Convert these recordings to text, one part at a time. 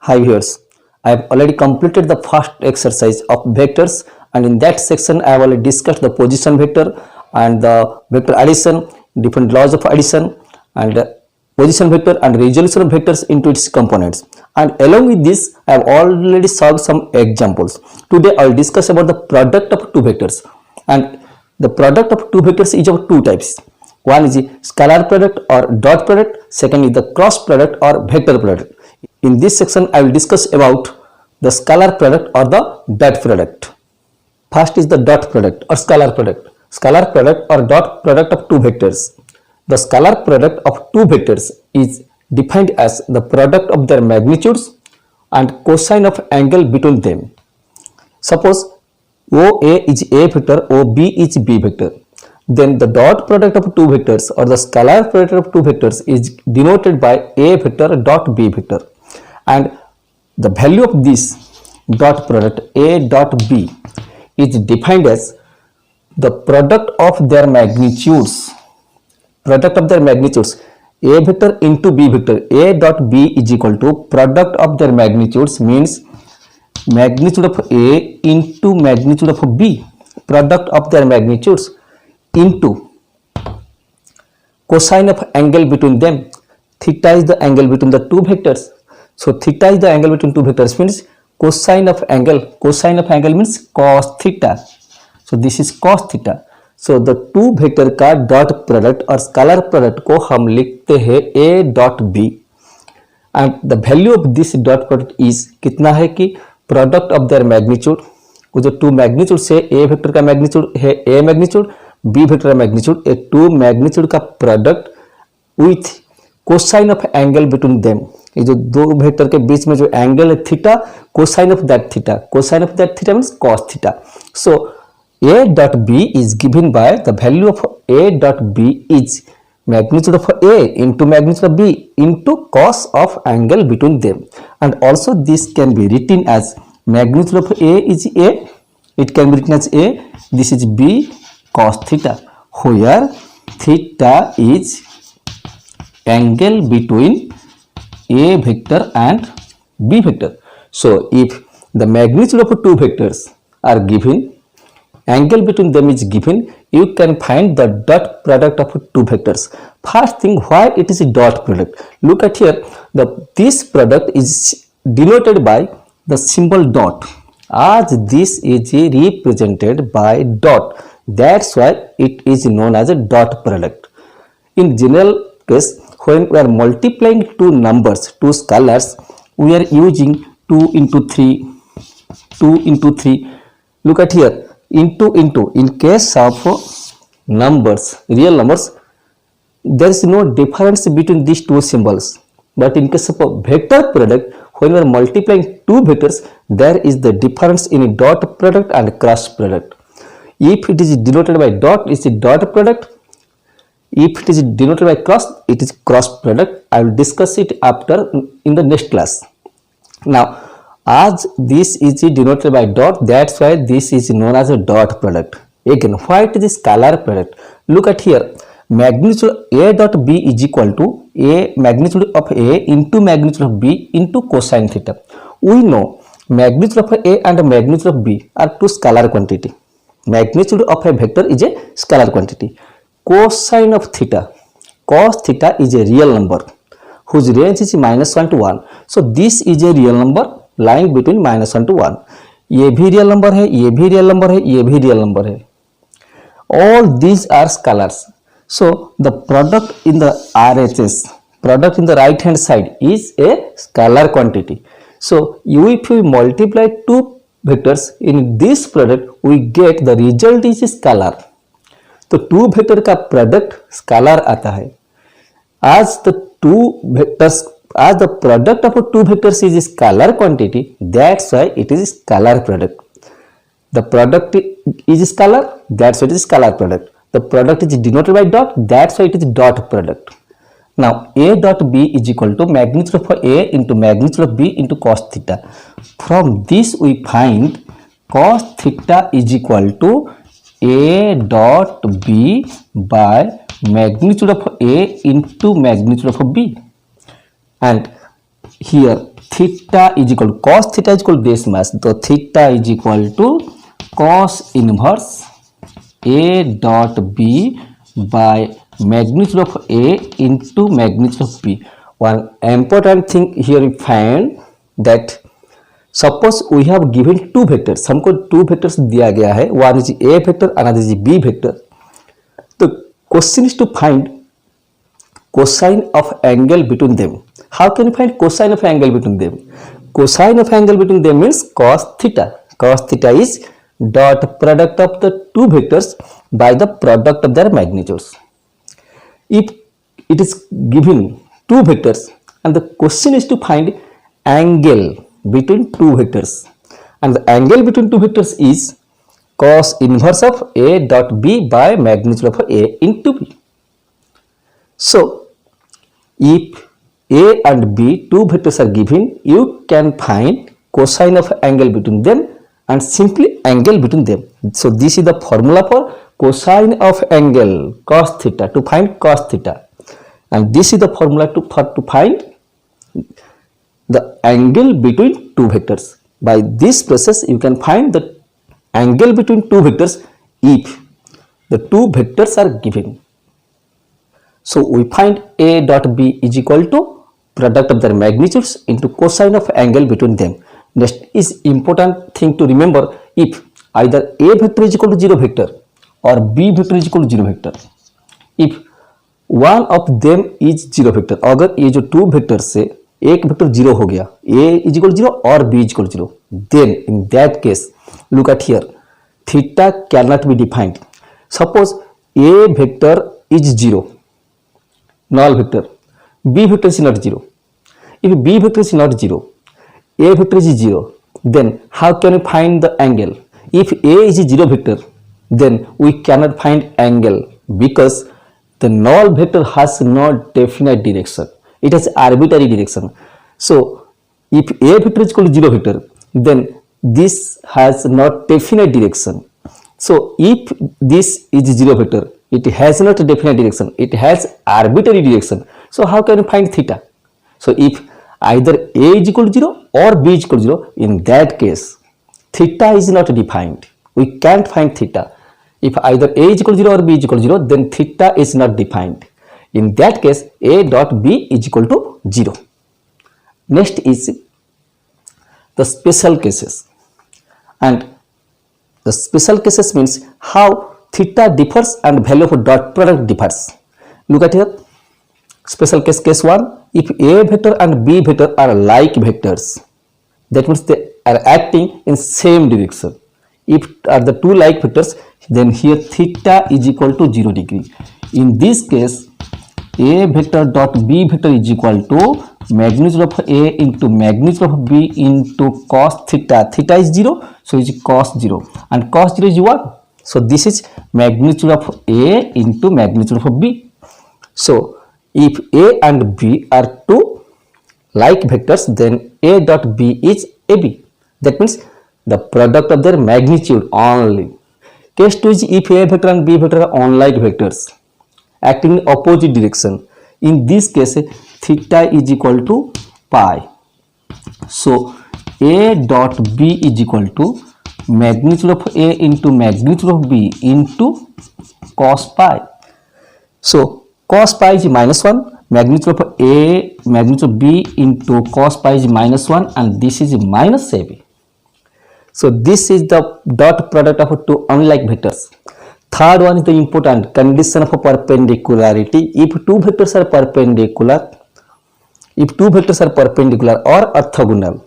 Hi viewers, I have already completed the first exercise of vectors, and in that section I have already discussed the position vector and the vector addition, different laws of addition, and position vector and resolution of vectors into its components. And along with this I have already solved some examples. Today I will discuss about the product of two vectors, and the product of two vectors is of two types. One is the scalar product or dot product, second is the cross product or vector product. In this section, I will discuss about the scalar product or the dot product. First is the dot product or scalar product. Scalar product or dot product of two vectors. The scalar product of two vectors is defined as the product of their magnitudes and cosine of angle between them. Suppose OA is A vector, OB is B vector. Then the dot product of two vectors or the scalar product of two vectors is denoted by A vector dot B vector. And the value of this dot product A dot B is defined as the product of their magnitudes. Product of their magnitudes. A vector into B vector. A dot B is equal to product of their magnitudes, means magnitude of A into magnitude of B. Product of their magnitudes into cosine of angle between them. Theta is the angle between the two vectors. So theta is the angle between two vectors, means cosine of angle. Cosine of angle means cos theta. So this is cos theta. So the two vector का dot product और scalar product को हम लिखते हैं a dot b, and the value of this dot product is कितना है कि product of their magnitude. वो जो टू मैग्नीट्यूड से a वेक्टर का मैग्नीट्यूड है a मैग्नीट्यूड, b वेक्टर का मैग्नीट्यूड, ए टू मैग्नीट्यूड का product with cosine of angle between them. ये जो दो वेक्टर के बीच में जो एंगल है theta, cosine of that theta. Cosine of that theta means cos theta. So a dot b is given by the value of a dot b is magnitude of a into magnitude of b into cos of angle between them. And also this can be written as magnitude of a is a, it can be written as a, this is b cos theta, where theta is angle between a vector and b vector. So if the magnitude of two vectors are given, angle between them is given, you can find the dot product of two vectors. First thing, why it is a dot product? Look at here, this product is denoted by the symbol dot, as this is represented by dot, that's why it is known as a dot product. In general case, when we are multiplying two numbers, two scalars, we are using 2 into 3, 2 into 3. Look at here, into. In case of numbers, real numbers, there is no difference between these two symbols. But in case of a vector product, when we are multiplying two vectors, there is the difference in dot product and cross product. If it is denoted by dot, it is dot product. If it is denoted by cross, it is cross product. I will discuss it after in the next class. Now, as this is denoted by dot, that's why this is known as a dot product. Again, why it is scalar product? Look at here, magnitude a dot b is equal to a magnitude of a into magnitude of b into cosine theta. We know magnitude of a and magnitude of b are two scalar quantity. Magnitude of a vector is a scalar quantity. Cosine of theta, cos theta is a real number whose range is -1 to 1. So this is a real number lying between -1 to 1. ये भी real number है, ये भी real number है, ये भी real number है. All these are scalars. So the product in the RHS, product in the right hand side, is a scalar quantity. So if we multiply two vectors in this product, we get the result is scalar. तो to vector का product scalar आता है. As the two vectors, as the product of two vectors is a scalar quantity, that's why it is scalar product. The product is scalar, that's why it is scalar product. The product is denoted by dot, that's why it is dot product. Now a dot b is equal to magnitude of a into magnitude of b into cos theta. From this we find cos theta is equal to a dot b by magnitude of a into magnitude of b. And here theta is equal cos theta is equal to base mass, तो theta is equal to cos inverse a dot b by magnitude of a into magnitude of b. One important thing here we find that suppose we have given two vectors, हमको two vectors दिया गया है, one is a vector another is b vector. तो question is to find cosine of angle between them. How can you find cosine of angle between them? Cosine of angle between them means cos theta. Cos theta is dot product of the two vectors by the product of their magnitudes. If it is given two vectors and the question is to find angle between two vectors, and the angle between two vectors is cos inverse of a dot b by magnitude of a into b. So if a and b two vectors are given, you can find cosine of angle between them and simply angle between them. So this is the formula for cosine of angle cos theta, to find cos theta, and this is the formula to find the angle between two vectors. By this process you can find the angle between two vectors if the two vectors are given. So we find a dot b is equal to product of their magnitudes into cosine of angle between them. Next is important thing to remember, if either a vector is equal to 0 vector or b vector is equal to 0 vector, if one of them is 0 vector, अगर ये जो two vectors से एक vector 0 हो गया, a is equal to 0 और b is equal to 0, then in that case look at here, theta cannot be defined. Suppose a vector is 0, null vector, b vector is not 0. If b vector is not 0, a vector is 0, then how can we find the angle? If a is a 0 vector, then we cannot find angle because the null vector has no definite direction. It has arbitrary direction. So if a vector is equal to 0 vector, then this has not definite direction. So if this is 0 vector, it has not a definite direction, it has arbitrary direction. So how can we find theta? So if either a is equal to 0 or b is equal to 0, in that case theta is not defined. We can't find theta. If either a is equal to 0 or b is equal to 0, then theta is not defined. In that case a dot b is equal to 0. Next is the special cases, and the special cases means how theta differs and value of dot product differs. Look at here. Special case, case 1, if a vector and b vector are like vectors, that means they are acting in same direction. If are the two like vectors, then here theta is equal to 0 degree. In this case, a vector dot b vector is equal to magnitude of a into magnitude of b into cos theta. Theta is 0, so it is cos 0, and cos 0 is 1. So this is magnitude of a into magnitude of b. So if a and b are two like vectors, then a dot b is ab. That means the product of their magnitude only. Case 2 is if a vector and b vector are unlike vectors acting in opposite direction. In this case, theta is equal to pi. So a dot b is equal to magnitude of a into magnitude of b into cos pi. So cos pi is minus 1, magnitude of a magnitude of b into cos pi is minus 1, and this is minus ab. So this is the dot product of two unlike vectors. Third one is the important condition of perpendicularity. If two vectors are perpendicular, or orthogonal,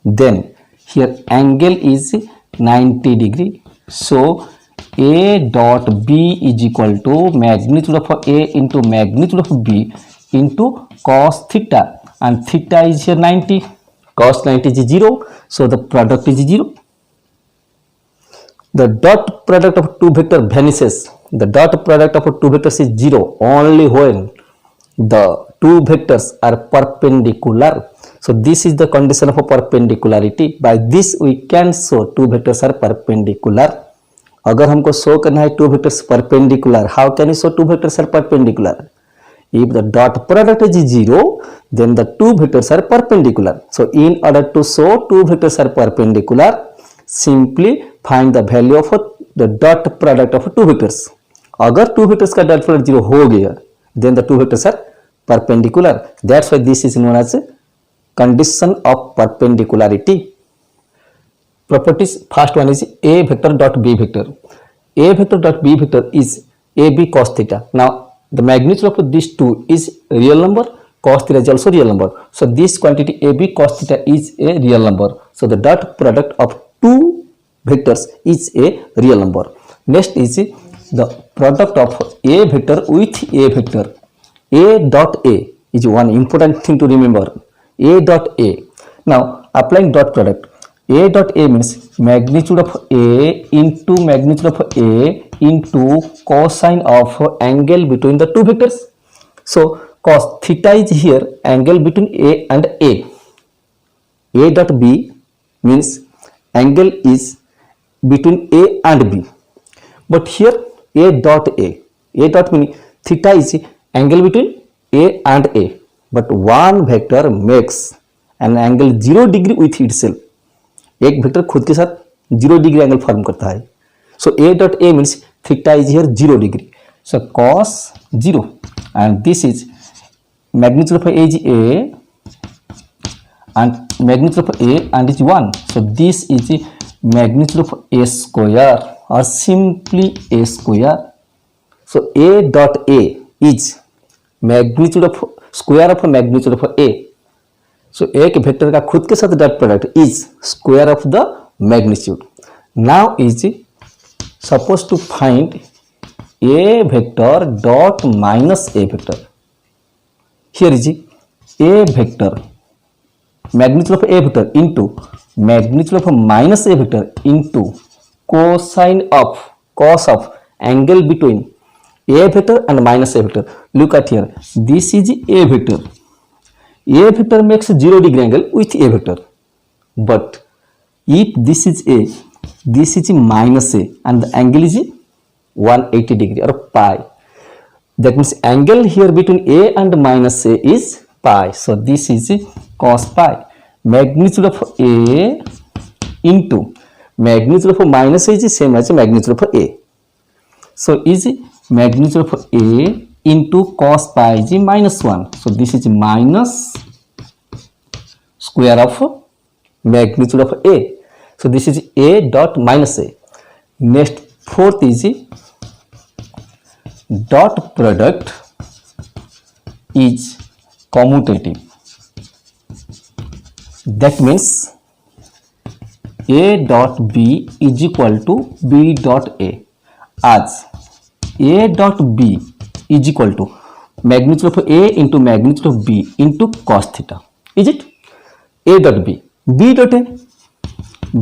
then here angle is 90 degree. So a dot b is equal to magnitude of a into magnitude of b into cos theta, and theta is here 90, cos 90 is 0, so the product is 0. The dot product of two vector vanishes. The dot product of two vectors is 0 only when the two vectors are perpendicular. So this is the condition of perpendicularity. By this we can show two vectors are perpendicular. अगर हमको show करना है two vectors perpendicular, how can you show two vectors are perpendicular? If the dot product is 0, then the two vectors are perpendicular. So in order to show two vectors are perpendicular, simply find the value of the dot product of two vectors. अगर two vectors का dot product 0 हो गया, then the two vectors are perpendicular. That's why this is known as condition of perpendicularity. Properties, first one is a vector dot b vector. A vector dot b vector is ab cos theta. Now the magnitude of these two is real number, cos theta is also real number. So this quantity ab cos theta is a real number. So the dot product of two vectors is a real number. Next is the product of a vector with a vector. A dot a is one important thing to remember. A dot a. Now applying dot product. A dot a means magnitude of a into magnitude of a into cosine of angle between the two vectors. So cos theta is here angle between a and a. A dot b means angle is between a and b. But here a dot a. A dot means theta is angle between a and a. But one vector makes an angle 0 degree with itself. एक vector खुद के साथ 0 degree angle form करता है. सो a dot a means theta is here 0 degree. So cos 0 and this is magnitude of a is a and magnitude of a and is 1. So this is magnitude of a square or simply a square. So a dot a is magnitude of square of magnitude of a. So एक vector का खुद के साथ dot product is square of the magnitude. Now is suppose to find A vector dot minus A vector. Here is A vector magnitude of A vector into magnitude of minus A vector into cosine of cos of angle between a vector and minus a vector. Look at here, this is a vector. A vector makes 0 degree angle with a vector, but if this is a, this is minus a, and the angle is 180 degree or pi. That means angle here between a and minus a is pi. So this is cos pi. Magnitude of a into magnitude of minus a is same as magnitude of a. So is magnitude of a into cos pi is minus 1. So this is minus square of magnitude of a. So this is a dot minus a. Next fourth is dot product is commutative. That means a dot b is equal to b dot a, as a dot b is equal to magnitude of a into magnitude of b into cos theta. Is it? A dot b. B dot a.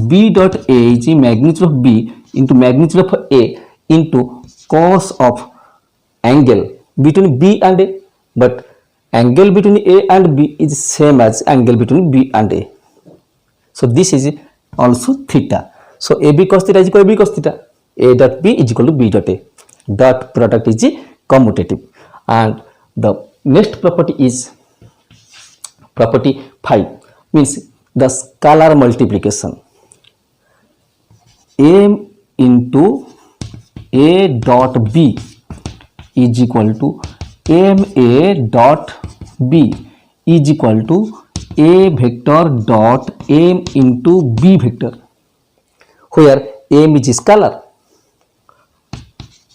B dot a is magnitude of b into magnitude of a into cos of angle between b and a. But angle between a and b is same as angle between b and a. So this is also theta. So ab cos theta is equal to b cos theta. A dot b is equal to b dot a. Dot product is commutative. And the next property is property 5, means the scalar multiplication. A into a dot b is equal to ma dot b is equal to a vector dot m into b vector, where m is scalar.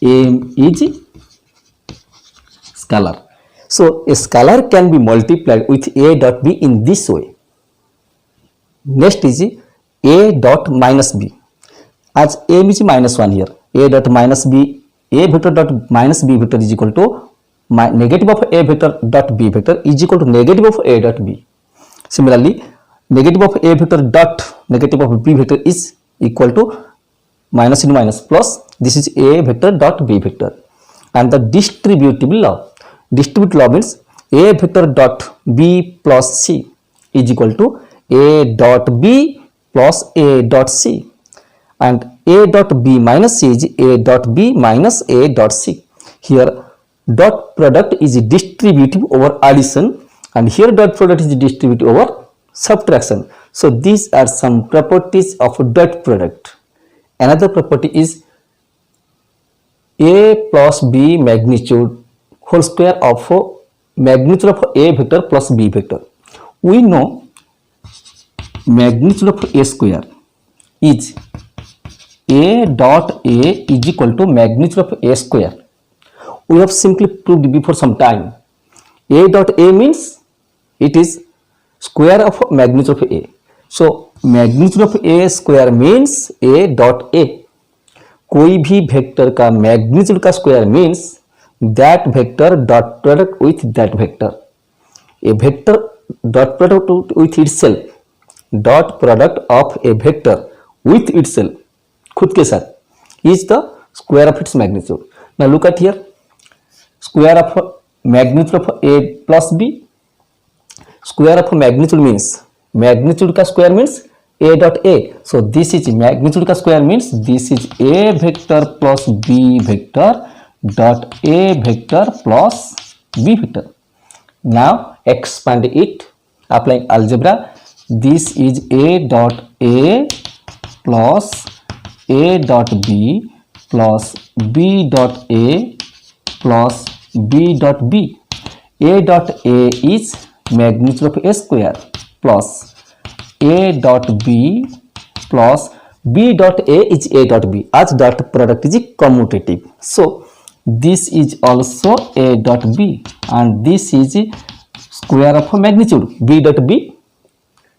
M is scalar. So a scalar can be multiplied with a dot b in this way. Next is a dot minus b. As m is minus 1 here, a dot minus b, a vector dot minus b vector is equal to negative of a vector dot b vector is equal to negative of a dot b. Similarly, negative of a vector dot negative of b vector is equal to minus into minus plus. This is a vector dot b vector. And the distributive law. Distributive law means a vector dot b plus c is equal to a dot b plus a dot c, and a dot b minus c is a dot b minus a dot c. Here dot product is distributive over addition, and here dot product is distributive over subtraction. So these are some properties of dot product. Another property is a plus b magnitude whole square of magnitude of a vector plus b vector. We know magnitude of a square is a dot a is equal to magnitude of a square. We have simply proved before some time. A dot a means it is square of magnitude of a. So magnitude of a square means a dot a. कोई भी vector का magnitude का square means that vector dot product with that vector. A vector dot product with itself, dot product of A vector with itself, खुद के साथ, is the square of its magnitude. Now look at here, square of magnitude of a plus b. Square of magnitude means magnitude का square means a dot a. So this is magnitude का square means this is a vector plus b vector dot a vector plus b vector. Now expand it, applying algebra. This is a dot a plus a dot b plus b dot a plus b dot b. A dot a is magnitude of a square plus a dot b plus b dot a is a dot b, as dot product is commutative. So this is also a dot b, and this is square of magnitude b dot b,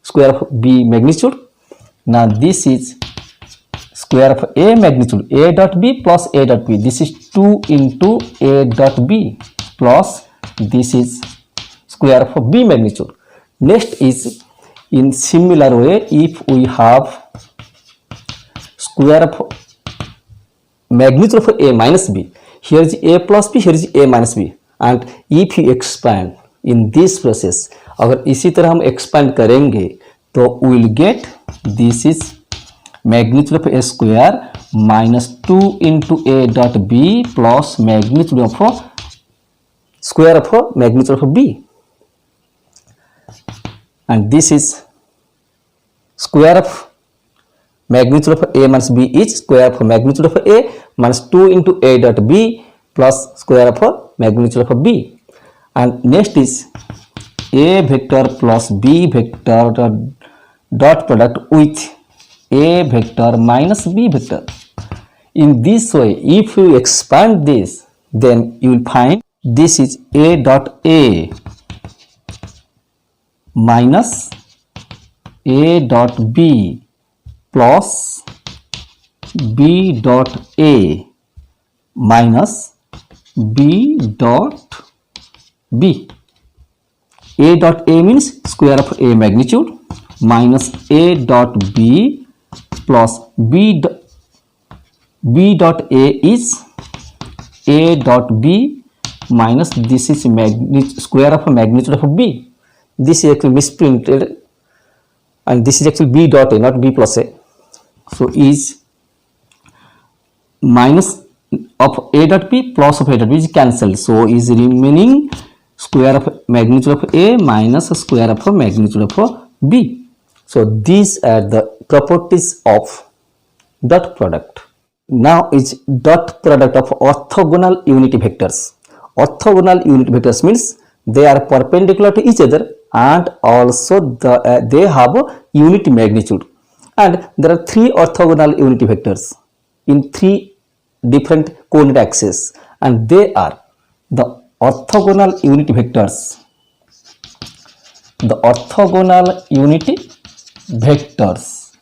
square of b magnitude. Now this is square of a magnitude a dot b plus a dot b. This is 2 into a dot b plus this is square of b magnitude. Next is, in similar way, if we have square of magnitude of a minus b, here is a plus b, here is a minus b, and if you expand in this process, अगर इसी तरह हम expand करेंगे तो we will get this is magnitude of a square minus 2 into a dot b plus magnitude of square of magnitude of b. And this is square of magnitude of a minus b is square of magnitude of a minus 2 into a dot b plus square of magnitude of b. And next is a vector plus b vector dot product with a vector minus b vector. In this way, if you expand this, then you will find this is a dot a minus a dot b plus b dot a minus b dot b. A dot a means square of a magnitude minus a dot b plus b dot a is a dot b minus this is square of magnitude of b. This is actually misprinted, and this is actually b dot a, not b plus a. So is minus of a dot b plus of a dot b is cancelled. So is remaining square of magnitude of a minus square of magnitude of b. So these are the properties of dot product. Now is dot product of orthogonal unity vectors. Orthogonal unity vectors means they are perpendicular to each other, and also they have a unity magnitude. And there are 3 orthogonal unity vectors in 3 different coordinate axes, and they are the orthogonal unity vectors. The orthogonal unity vectors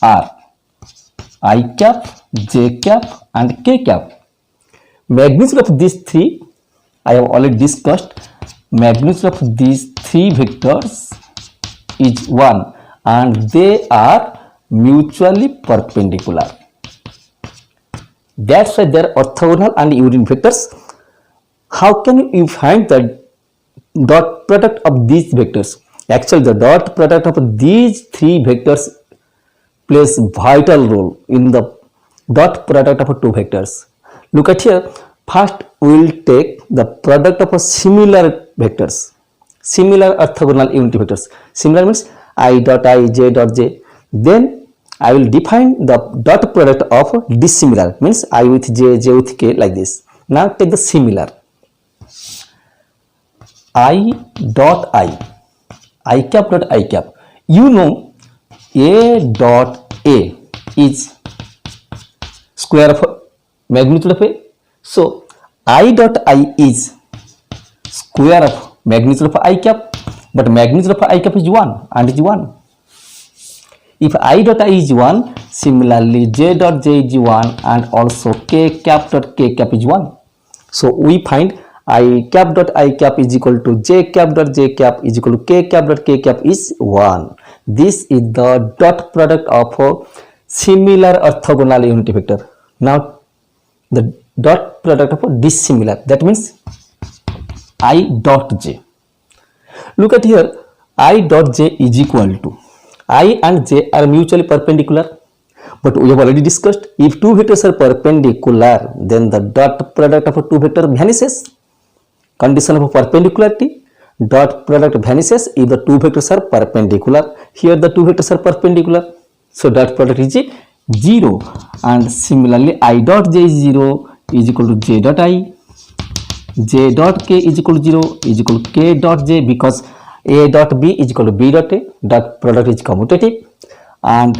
are I cap, j cap, and k cap. Magnitude of these 3 I have already discussed. Magnitude of these 3 vectors is 1, and they are mutually perpendicular. That's why they are orthogonal and unity vectors. How can you find the dot product of these vectors? Actually, the dot product of these 3 vectors plays vital role in the dot product of 2 vectors. Look at here. First, we will take the product of a similar vectors, similar orthogonal unity vectors. Similar means I dot I, j dot j. Then I will define the dot product of dissimilar, means I with j, j with k, like this. Now take the similar. I dot I cap dot I cap. You know a dot a is square of magnitude of a. So I dot I is square of magnitude of I cap, but magnitude of I cap is 1 and is 1. If I dot I is 1, similarly j dot j is 1 and also k cap dot k cap is 1. So we find I cap dot I cap is equal to j cap dot j cap is equal to k cap dot k cap is 1. This is the dot product of a similar orthogonal unity vector. Now the dot product of a dissimilar, that means I dot j. Look at here, I dot j is equal to, I and j are mutually perpendicular, but we have already discussed if two vectors are perpendicular, then the dot product of a two vector vanishes. Condition of perpendicularity, dot product vanishes if the two vectors are perpendicular. Here the two vectors are perpendicular, so dot product is 0. And similarly I dot j is 0 is equal to j dot I, j dot k is equal to 0 is equal to k dot j, because a dot b is equal to b dot a, dot product is commutative, and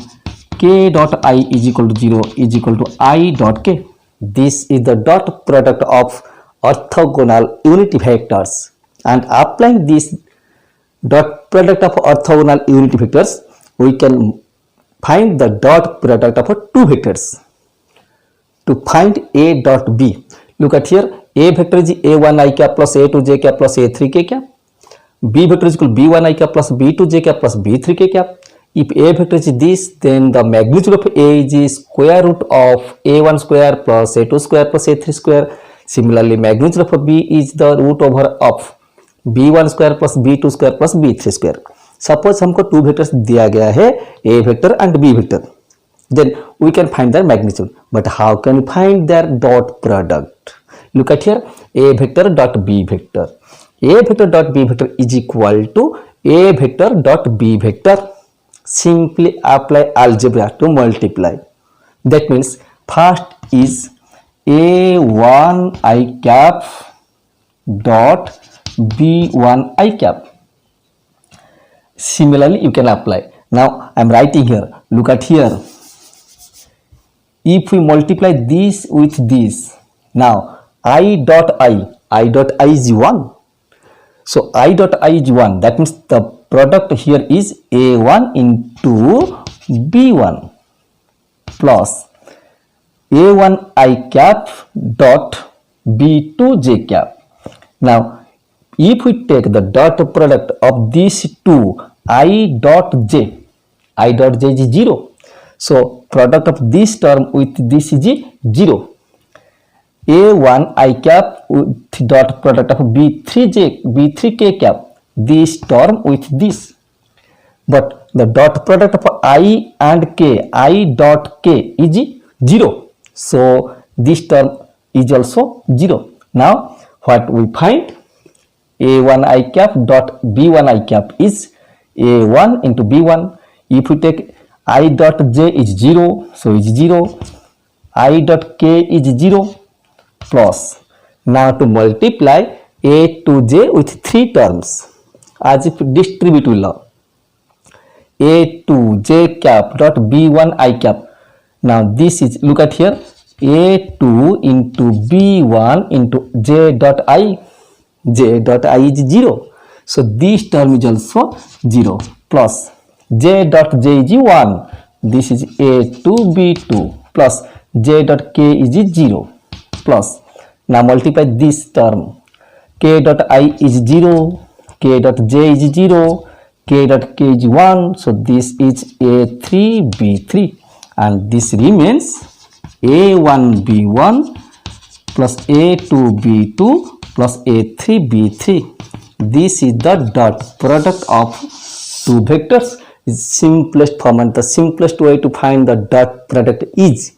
k dot I is equal to 0 is equal to I dot k. This is the dot product of orthogonal unity vectors, and applying this dot product of orthogonal unity vectors, we can find the dot product of two vectors. To find a dot b, look at here, a vector is a1 I cap plus a2 j cap plus a3 k cap, b vector is equal to b1 I cap plus b2 j cap plus b3 k cap. If a vector is this, then the magnitude of a is square root of a1 square plus a2 square plus a3 square. Similarly magnitude of b is the root over of b1 square plus b2 square plus b3 square. Suppose हमको two vectors दिया गया है, a vector and b vector, then we can find their magnitude. But how can we find their dot product? Look at here, a vector dot b vector. A vector dot b vector is equal to a vector dot b vector. Simply apply algebra to multiply. That means first is a1 I cap dot b1 I cap. Similarly you can apply. Now I am writing here, look at here, if we multiply this with this, now I dot I is 1, so I dot I is 1, that means the product here is a1 into b1 plus a1 I cap dot b2 j cap. Now if we take the dot product of these two, I dot j is 0, so product of this term with this is 0. a1 I cap with dot product of b3 k cap, this term with this, but the dot product of I and k, I dot k is 0, so this term is also 0. Now what we find, a1 I cap dot b1 I cap is a1 into b1. If we take I dot j is 0, so is 0, I dot k is 0, plus now to multiply a to j with 3 terms as if distribute law, a to j cap dot b1 I cap. Now this is, look at here, a2 into b1 into j dot I is 0, so this term is also 0, plus j dot j is 1, this is a2 b2 plus j dot k is 0, plus now multiply this term, k dot I is 0, k dot j is 0, k dot k is 1, so this is a3 b3, and this remains a1 b1 plus a2 b2 plus a3 b3. This is the dot product of two vectors. Is simplest form, and the simplest way to find the dot product is,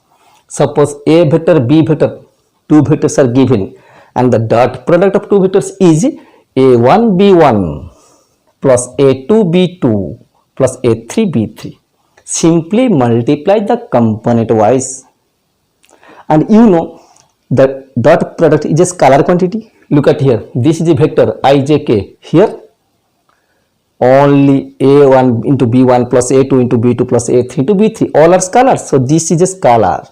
suppose a vector b vector, two vectors are given and the dot product of two vectors is a1b1 plus a2b2 plus a3b3. Simply multiply the component wise, and you know the dot product is a scalar quantity. Look at here, this is a vector ijk. Here only a1 into b1 plus a2 into b2 plus a3 into b3, all are scalars, so this is a scalar.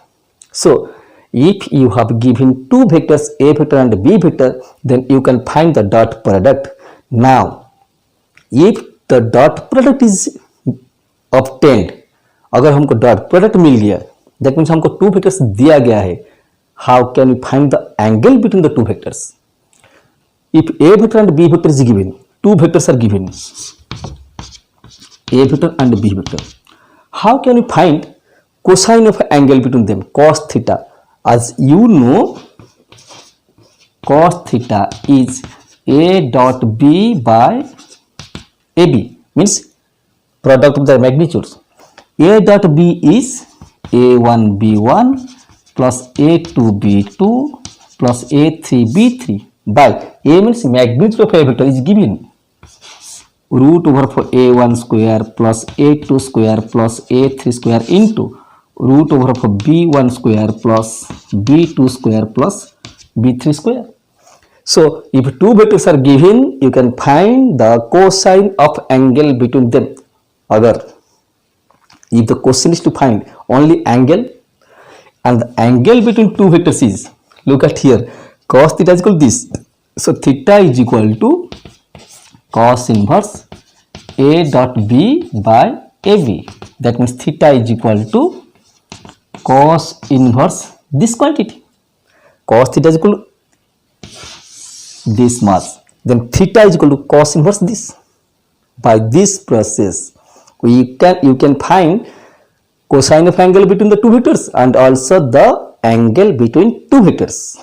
So if you have given two vectors a vector and b vector, then you can find the dot product. Now if the dot product is obtained, अगर हमको dot product मिल गया, that means हमको two vectors दिया गया है, how can we find the angle between the two vectors? If A vector and B vector is given, two vectors are given, A vector and B vector, how can we find cosine of angle between them? Cos theta, as you know, cos theta is a dot b by ab, means product of the magnitudes. A dot b is a1 b1 plus a2 b2 plus a3 b3 by a means magnitude of a vector is given root over for a1 square plus a2 square plus a3 square into root over of b1 square plus b2 square plus b3 square. So if two vectors are given, you can find the cosine of angle between them. Other, if the question is to find only angle, and the angle between two vectors is, look at here, cos theta is equal to this, so theta is equal to cos inverse a dot b by ab. That means theta is equal to cos inverse this quantity. Cos theta is equal to this much, then theta is equal to cos inverse this. By this process you can find cosine of angle between the two vectors and also the angle between two vectors.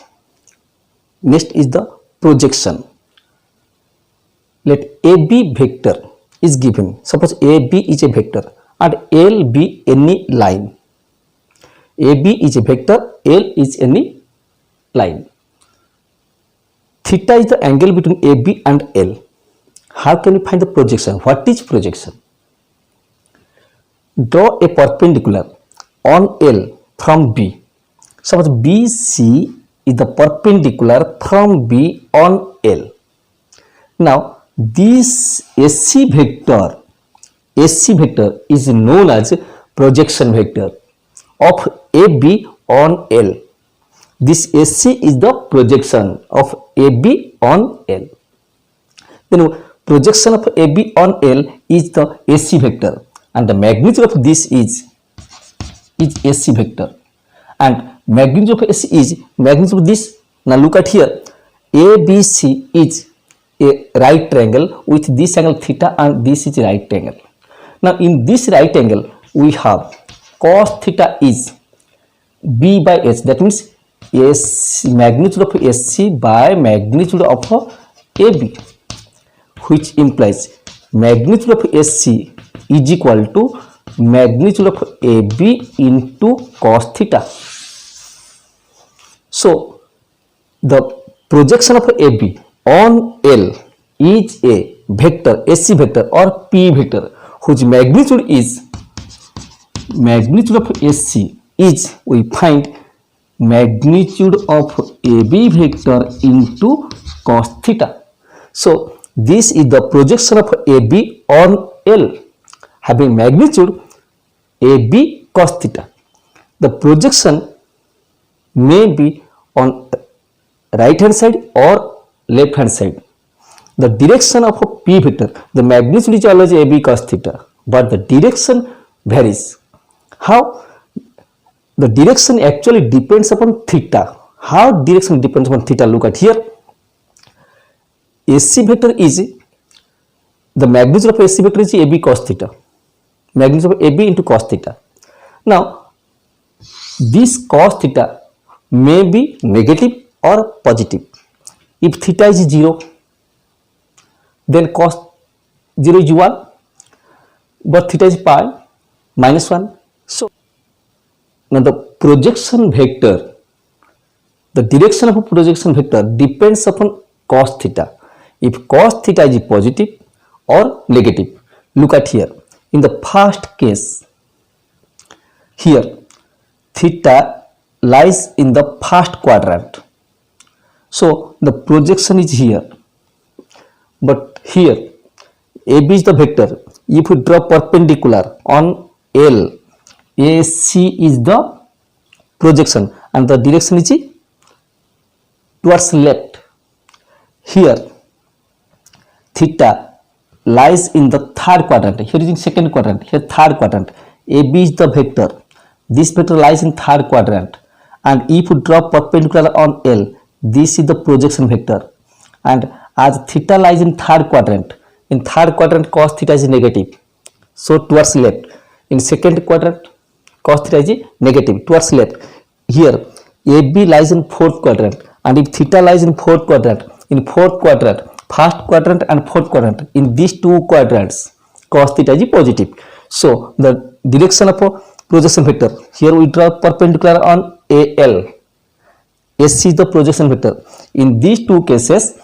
Next is the projection. Let AB vector is given. Suppose AB is a vector and L be any line. AB is a vector, L is any line. Theta is the angle between AB and L. How can we find the projection? What is projection? Draw a perpendicular on L from B. Suppose BC is the perpendicular from B on L. Now this SC vector is known as projection vector of AB on L. This SC is the projection of AB on L. Then projection of AB on L is the SC vector, and the magnitude of this is SC vector, and magnitude of SC is magnitude of this. Now look at here, ABC is a right triangle with this angle theta, and this is a right triangle. Now in this right angle we have cos theta is b by h, that means magnitude of SC by magnitude of AB, which implies magnitude of SC is equal to magnitude of AB into cos theta. So the projection of AB on L is a vector, SC vector or P vector, whose magnitude of SC is, we find magnitude of AB vector into cos theta. So this is the projection of AB on L having magnitude AB cos theta. The projection may be on right hand side or left hand side. The direction of a P vector, the magnitude is always AB cos theta, but the direction varies. How? The direction actually depends upon theta. How direction depends upon theta? Look at here. SC vector is, the magnitude of SC vector is AB cos theta. Magnitude of AB into cos theta. Now this cos theta may be negative or positive. If theta is 0, then cos 0 is 1, but theta is pi minus 1. So now the projection vector the direction of a projection vector depends upon cos theta. If cos theta is positive or negative, look at here. In the first case, here theta lies in the first quadrant. So the projection is here. But here AB is the vector. If we draw perpendicular on L, AC is the projection and the direction is towards left. Here theta lies in the third quadrant. Here is in second quadrant. Here third quadrant. AB is the vector. This vector lies in third quadrant. And if you draw perpendicular on L, this is the projection vector. And as theta lies in third quadrant cos theta is negative. So towards left. In second quadrant cos theta is negative towards left. Here AB lies in fourth quadrant. And if theta lies in fourth quadrant, first quadrant and fourth quadrant, in these two quadrants cos theta is positive. So the direction of a projection vector, here we draw perpendicular on AL, SC is the projection vector. In these two cases,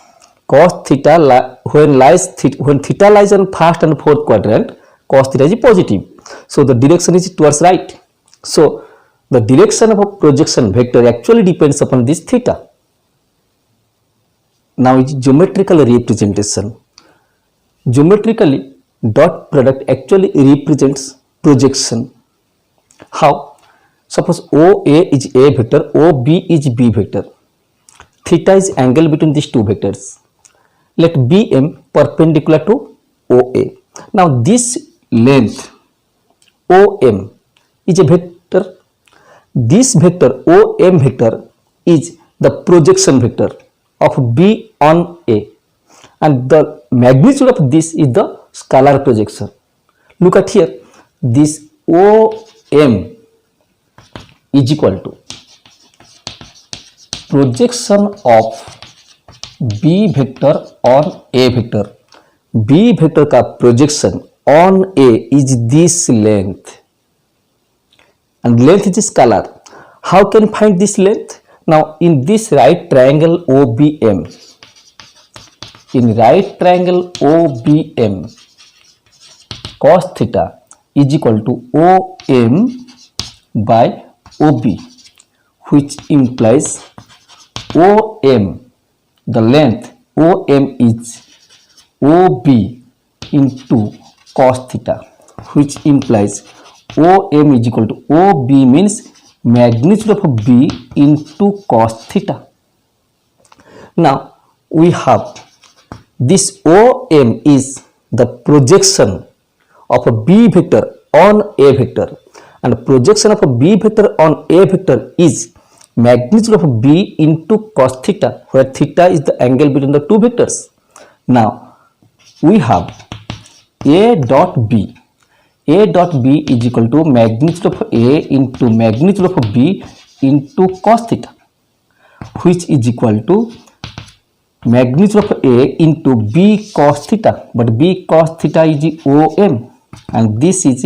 cos theta when theta lies in first and fourth quadrant, cos theta is positive. So the direction is towards right. So the direction of a projection vector actually depends upon this theta. Now is geometrical representation. Geometrically, dot product actually represents projection. How? Suppose OA is A vector, OB is B vector. Theta is angle between these two vectors. Let BM perpendicular to OA. Now this length OM is a vector. This vector OM vector is the projection vector of B on A, and the magnitude of this is the scalar projection. Look at here, this OM is equal to projection of B vector on A vector. B vector का projection on A is this length, and length is scalar. How can you find this length? Now in this right triangle OBM, cos theta is equal to OM by OB, which implies OM, the length OM is OB into cos theta, which implies OM is equal to OB means magnitude of B into cos theta. Now we have this OM is the projection of a B vector on A vector, and projection of a B vector on A vector is magnitude of B into cos theta, where theta is the angle between the two vectors. Now we have A dot B. A dot B is equal to magnitude of A into magnitude of B into cos theta, which is equal to magnitude of A into B cos theta, but B cos theta is OM, and this is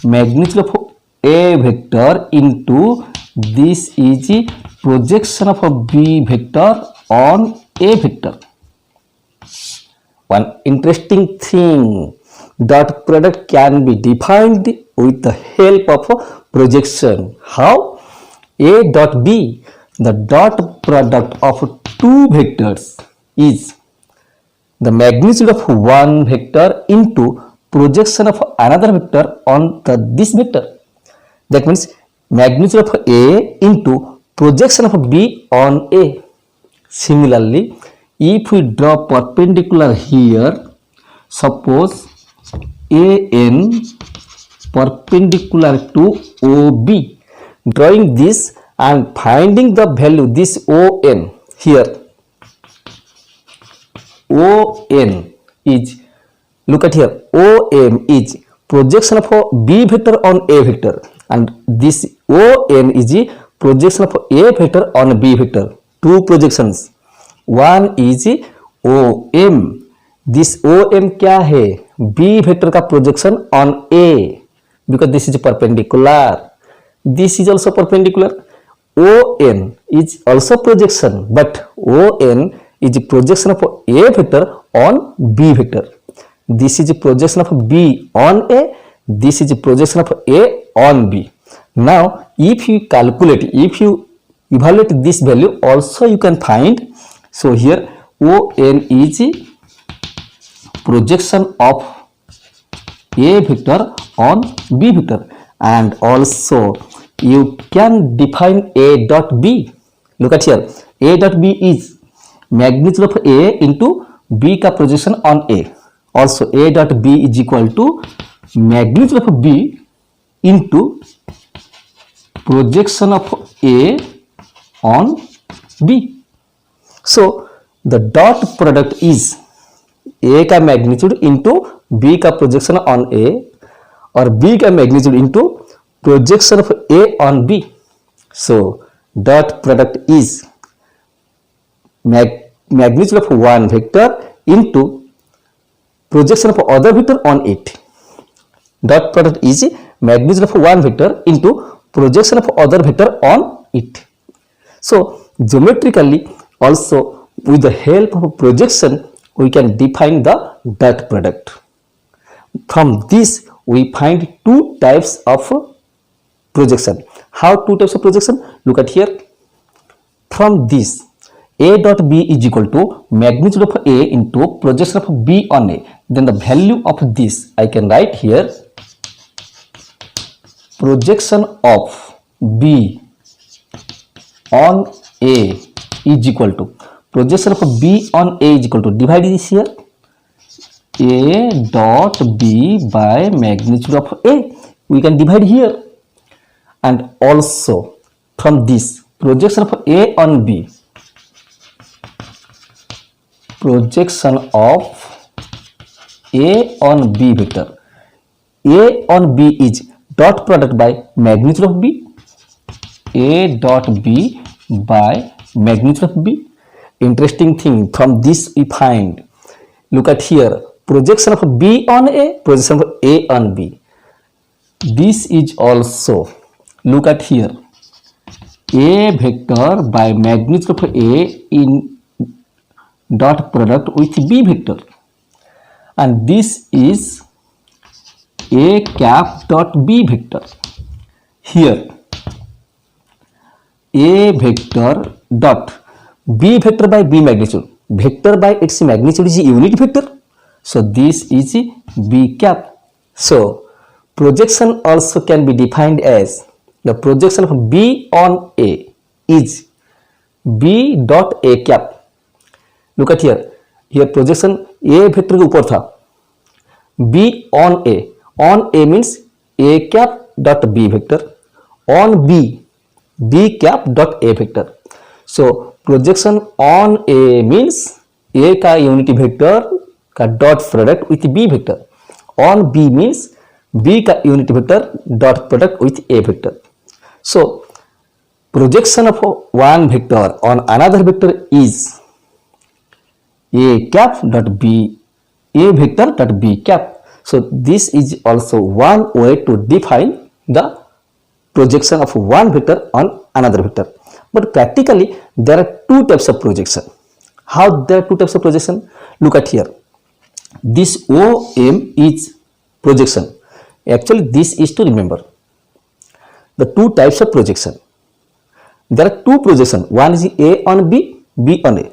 magnitude of A vector into this is projection of a B vector on A vector. One interesting thing, dot product can be defined with the help of a projection. How? A dot B, the dot product of two vectors, is the magnitude of one vector into projection of another vector on this vector. That means magnitude of A into projection of B on A. Similarly, if we draw perpendicular here, suppose AN perpendicular to OB, drawing this and finding the value this ON here. ON is, look at here, OM is projection of a B vector on A vector, and this ON is the projection of A vector on B vector. Two projections, one is OM. This OM क्या है? B vector का projection on A, because this is perpendicular. This is also perpendicular. ON is also projection, but on is projection of a vector on b vector. This is projection of b on a, this is projection of a on b. Now if you calculate, if you evaluate this value also you can find. So here on is projection of a vector on b vector, and also you can define a dot b. Look at here, a dot b is magnitude of a into b का projection on a. Also a dot b is equal to magnitude of b into projection of a on b. So the dot product is a का magnitude into b का projection on a और b का magnitude into projection of a on b. So dot product is magnitude of one vector into projection of other vector on it. Dot product is magnitude of one vector into projection of other vector on it. So geometrically also with the help of projection we can define the dot product. From this we find two types of projection. How two types of projection? Look at here. From this a dot b is equal to magnitude of a into projection of b on a. Then the value of this I can write here, projection of b on a is equal to projection of b on a is equal to, divide this here, a dot b by magnitude of a. We can divide here. And also from this projection of a on b, projection of a on b vector. A on b is dot product by magnitude of b, a dot b by magnitude of b. Interesting thing, from this we find, look at here, projection of b on a, projection of a on b. This is also, look at here, a vector by magnitude of a in dot product with b vector, and this is a cap dot b vector. Here a vector dot b vector by b magnitude, vector by its magnitude is a unit vector, so this is b cap. So projection also can be defined as the projection of b on a is b dot a cap. Look at here, here projection a vector के ऊपर था, b on a means a cap dot b vector on b cap dot a vector. So projection on a means a का unity vector का dot product with b vector, on b means b का unity vector dot product with a vector. So projection of one vector on another vector is a cap dot b, a vector dot b cap. So this is also one way to define the projection of one vector on another vector. But practically there are two types of projection. How there are two types of projection? Look at here. This OM is projection. Actually this is to remember the two types of projection. There are two projection. One is A on B, B on A.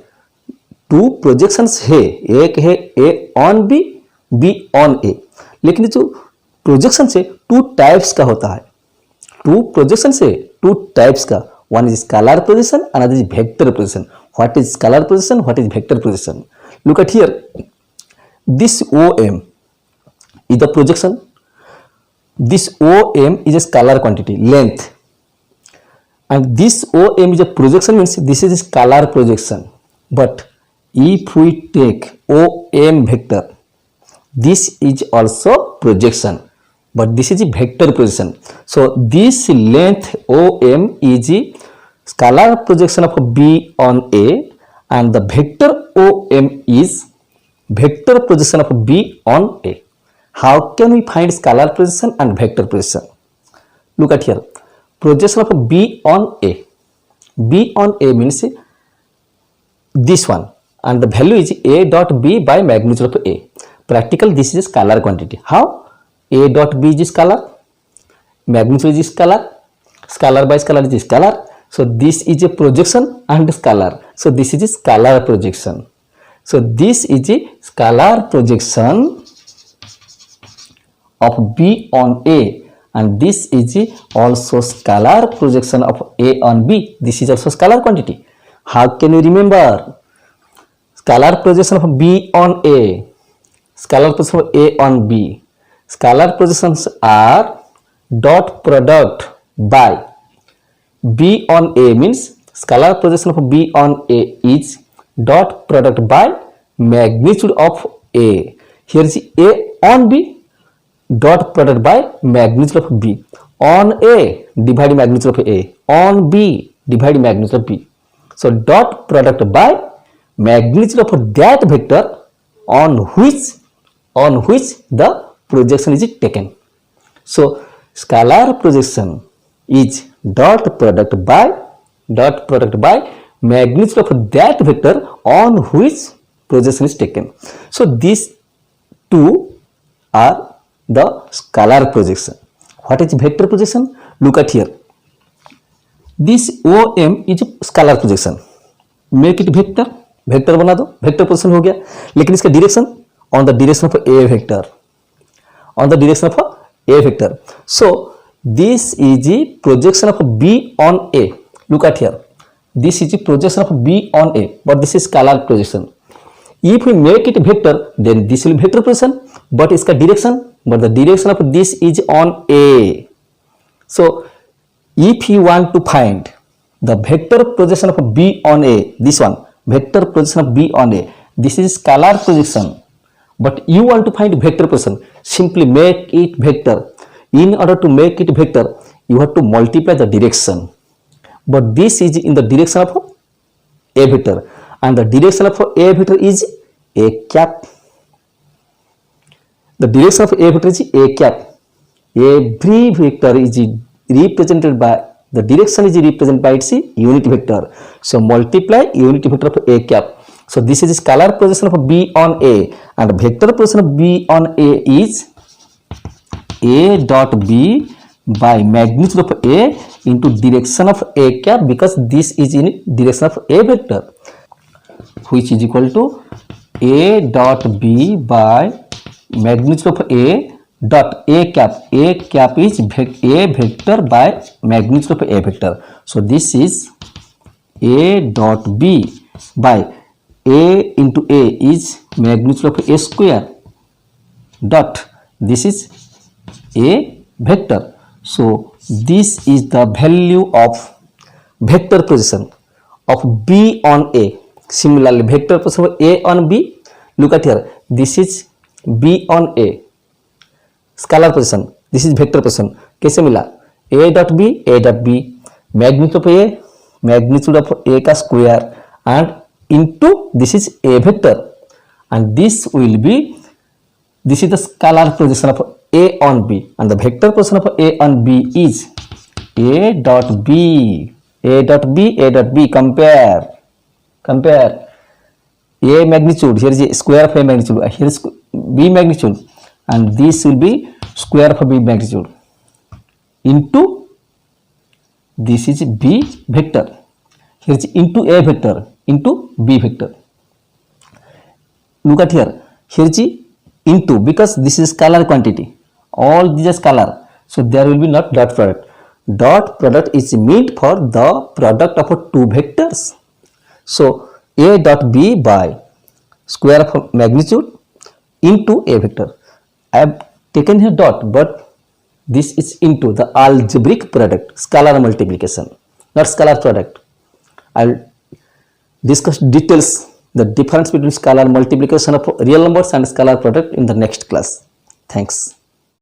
Two projections है, एक है A on B, B on A. लेकिन जो projection से two types का होता है, to projection से टू टाइप्स का, one is scalar projection, another is vector projection. What is scalar projection? What is vector projection? Look at here. This OM is the projection. This OM is a scalar quantity, length. And this OM is a projection, means this is a scalar projection. But if we take OM vector, this is also projection, but this is a vector projection. So this length OM is a scalar projection of B on A, and the vector OM is vector projection of B on A. How can we find scalar projection and vector projection? Look at here, projection of B on A. B on A means this one, and the value is A dot B by magnitude of A. Practical, this is a scalar quantity. How? A dot B is scalar, magnitude is scalar, scalar by scalar is scalar. So this is a projection and scalar. So this is a scalar projection. So this is a scalar projection of B on A, and this is also scalar projection of A on B. This is also scalar quantity. How can you remember? Scalar projection of B on A, scalar projection of A on B. Scalar projections are dot product by B on A means scalar projection of B on A is dot product by magnitude of A. Here is A on B, dot product by magnitude of B. On A divide magnitude of A, on B divide magnitude of B. So dot product by magnitude of that vector on which the projection is taken. So scalar projection is dot product by magnitude of that vector on which projection is taken. So these two are the scalar projection. What is vector projection? Look at here. This OM is scalar projection. Make it vector, vector बना दो, vector position हो गया. लेकिन इसका direction on the direction of A vector, on the direction of A vector. So this is the projection of be on A. Look at here, this is the projection of be on A, but this is scalar projection. If we make it vector, then this will be vector position, but इसका direction, but the direction of this is on A. So if you want to find the vector projection of B on A, this one, vector projection of B on A, this is scalar projection, but you want to find vector position, simply make it vector. In order to make it vector, you have to multiply the direction, but this is in the direction of A vector, and the direction of A vector is A cap. The direction of A vector is A cap. Every vector is represented by, the direction is represented by its unit vector. So multiply unit vector of A cap. So this is scalar projection of B on A, and vector projection of B on A is A dot B by magnitude of A into direction of A cap, because this is in direction of A vector, which is equal to A dot B by magnitude of A dot A cap. A cap is A vector by magnitude of A vector. So this is A dot B by A into A is magnitude of A square dot, this is A vector. So this is the value of vector projection of B on A. Similarly, vector position of A on B, look at here, this is B on A, scalar position, this is vector position. कैसे मिला? A dot B, magnitude of A का square, and into this is A vector, and this will be, this is the scalar projection of A on B, and the vector position of A on B is A dot B, compare A magnitude, here is a square of A magnitude, here is B magnitude, and this will be square of B magnitude into, this is B vector, here is into A vector into B vector. Look at here, here is into, because this is scalar quantity, all these are scalar, so there will be not dot product. Dot product is meant for the product of two vectors. So A dot B by square of magnitude into A vector. I have taken here dot, but this is into the algebraic product, scalar multiplication, not scalar product. I will discuss details, the difference between scalar multiplication of real numbers and scalar product in the next class. Thanks.